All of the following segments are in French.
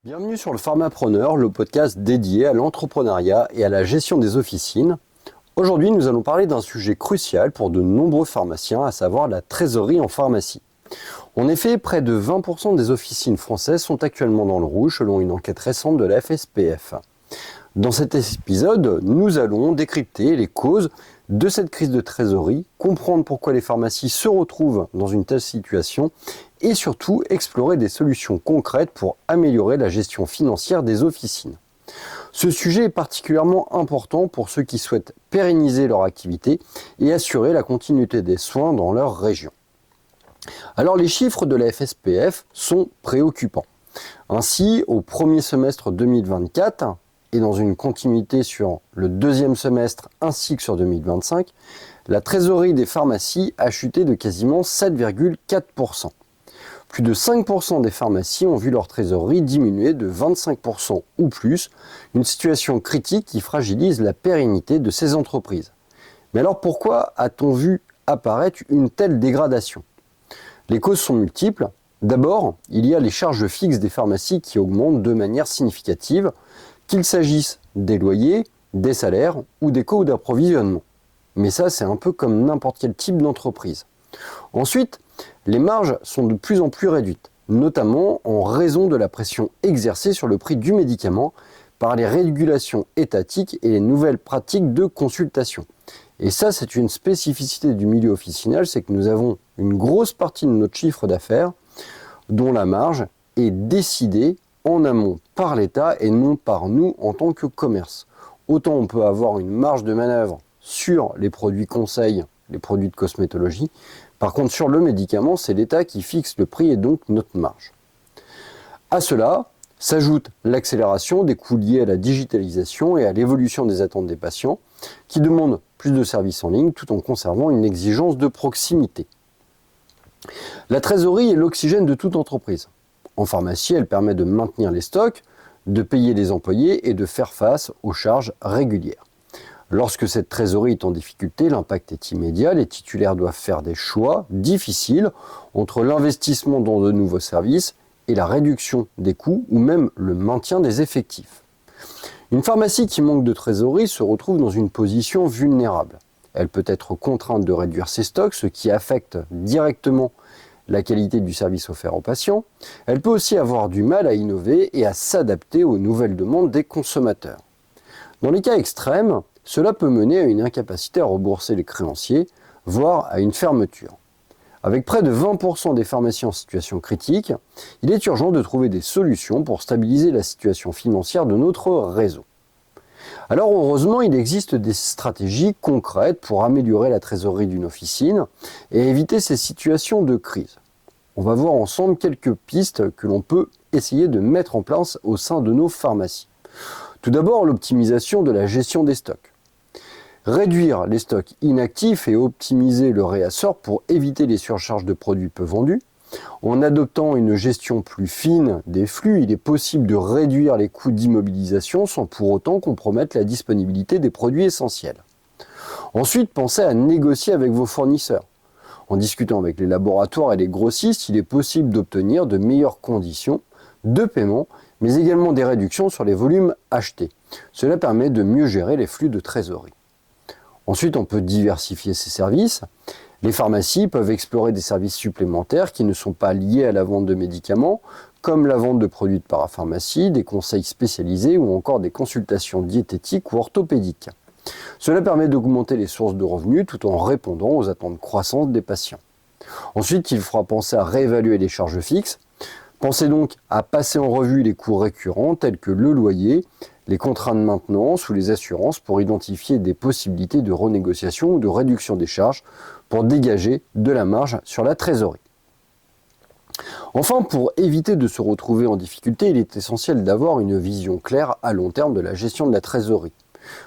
Bienvenue sur le Pharmapreneur, le podcast dédié à l'entrepreneuriat et à la gestion des officines. Aujourd'hui, nous allons parler d'un sujet crucial pour de nombreux pharmaciens, à savoir la trésorerie en pharmacie. En effet, près de 20% des officines françaises sont actuellement dans le rouge, selon une enquête récente de la FSPF. Dans cet épisode, nous allons décrypter les causes de cette crise de trésorerie, comprendre pourquoi les pharmacies se retrouvent dans une telle situation et surtout explorer des solutions concrètes pour améliorer la gestion financière des officines. Ce sujet est particulièrement important pour ceux qui souhaitent pérenniser leur activité et assurer la continuité des soins dans leur région. Alors les chiffres de la FSPF sont préoccupants. Ainsi, au premier semestre 2024, et dans une continuité sur le deuxième semestre ainsi que sur 2025, la trésorerie des pharmacies a chuté de quasiment 7,4%. Plus de 5% des pharmacies ont vu leur trésorerie diminuer de 25% ou plus, une situation critique qui fragilise la pérennité de ces entreprises. Mais alors pourquoi a-t-on vu apparaître une telle dégradation ? Les causes sont multiples. D'abord, il y a les charges fixes des pharmacies qui augmentent de manière significative, qu'il s'agisse des loyers, des salaires ou des coûts d'approvisionnement. Mais ça, c'est un peu comme n'importe quel type d'entreprise. Ensuite, les marges sont de plus en plus réduites, notamment en raison de la pression exercée sur le prix du médicament par les régulations étatiques et les nouvelles pratiques de consultation. Et ça, c'est une spécificité du milieu officinal, c'est que nous avons une grosse partie de notre chiffre d'affaires dont la marge est décidée en amont par l'État et non par nous en tant que commerce. Autant on peut avoir une marge de manœuvre sur les produits conseils, les produits de cosmétologie. Par contre, sur le médicament, c'est l'État qui fixe le prix et donc notre marge. À cela s'ajoute l'accélération des coûts liés à la digitalisation et à l'évolution des attentes des patients qui demandent plus de services en ligne tout en conservant une exigence de proximité. La trésorerie est l'oxygène de toute entreprise. En pharmacie, elle permet de maintenir les stocks, de payer les employés et de faire face aux charges régulières. Lorsque cette trésorerie est en difficulté, l'impact est immédiat. Les titulaires doivent faire des choix difficiles entre l'investissement dans de nouveaux services et la réduction des coûts ou même le maintien des effectifs. Une pharmacie qui manque de trésorerie se retrouve dans une position vulnérable. Elle peut être contrainte de réduire ses stocks, ce qui affecte directement la qualité du service offert aux patients. Elle peut aussi avoir du mal à innover et à s'adapter aux nouvelles demandes des consommateurs. Dans les cas extrêmes, cela peut mener à une incapacité à rembourser les créanciers, voire à une fermeture. Avec près de 20% des pharmacies en situation critique, il est urgent de trouver des solutions pour stabiliser la situation financière de notre réseau. Alors heureusement, il existe des stratégies concrètes pour améliorer la trésorerie d'une officine et éviter ces situations de crise. On va voir ensemble quelques pistes que l'on peut essayer de mettre en place au sein de nos pharmacies. Tout d'abord, l'optimisation de la gestion des stocks. Réduire les stocks inactifs et optimiser le réassort pour éviter les surcharges de produits peu vendus. En adoptant une gestion plus fine des flux, il est possible de réduire les coûts d'immobilisation sans pour autant compromettre la disponibilité des produits essentiels. Ensuite, pensez à négocier avec vos fournisseurs. En discutant avec les laboratoires et les grossistes, il est possible d'obtenir de meilleures conditions de paiement, mais également des réductions sur les volumes achetés. Cela permet de mieux gérer les flux de trésorerie. Ensuite, on peut diversifier ses services. Les pharmacies peuvent explorer des services supplémentaires qui ne sont pas liés à la vente de médicaments, comme la vente de produits de parapharmacie, des conseils spécialisés ou encore des consultations diététiques ou orthopédiques. Cela permet d'augmenter les sources de revenus tout en répondant aux attentes croissantes des patients. Ensuite, il faudra penser à réévaluer les charges fixes. Pensez donc à passer en revue les coûts récurrents tels que le loyer, les contrats de maintenance ou les assurances pour identifier des possibilités de renégociation ou de réduction des charges pour dégager de la marge sur la trésorerie. Enfin, pour éviter de se retrouver en difficulté, il est essentiel d'avoir une vision claire à long terme de la gestion de la trésorerie.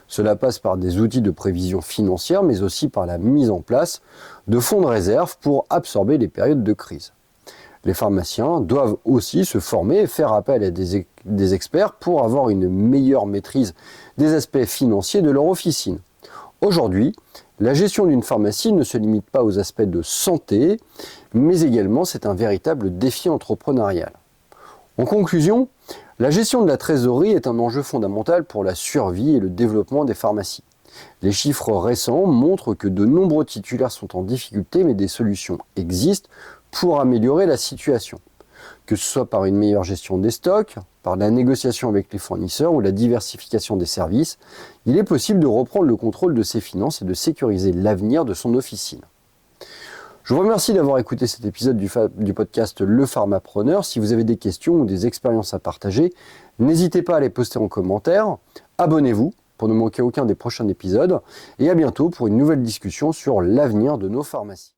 Cela passe par des outils de prévision financière, mais aussi par la mise en place de fonds de réserve pour absorber les périodes de crise. Les pharmaciens doivent aussi se former et faire appel à des experts pour avoir une meilleure maîtrise des aspects financiers de leur officine. Aujourd'hui, la gestion d'une pharmacie ne se limite pas aux aspects de santé, mais également c'est un véritable défi entrepreneurial. En conclusion, La gestion de la trésorerie est un enjeu fondamental pour la survie et le développement des pharmacies. Les chiffres récents montrent que de nombreux titulaires sont en difficulté, mais des solutions existent pour améliorer la situation. Que ce soit par une meilleure gestion des stocks, par la négociation avec les fournisseurs ou la diversification des services, il est possible de reprendre le contrôle de ses finances et de sécuriser l'avenir de son officine. Je vous remercie d'avoir écouté cet épisode du podcast Le Pharmapreneur. Si vous avez des questions ou des expériences à partager, n'hésitez pas à les poster en commentaire. Abonnez-vous pour ne manquer aucun des prochains épisodes. Et à bientôt pour une nouvelle discussion sur l'avenir de nos pharmacies.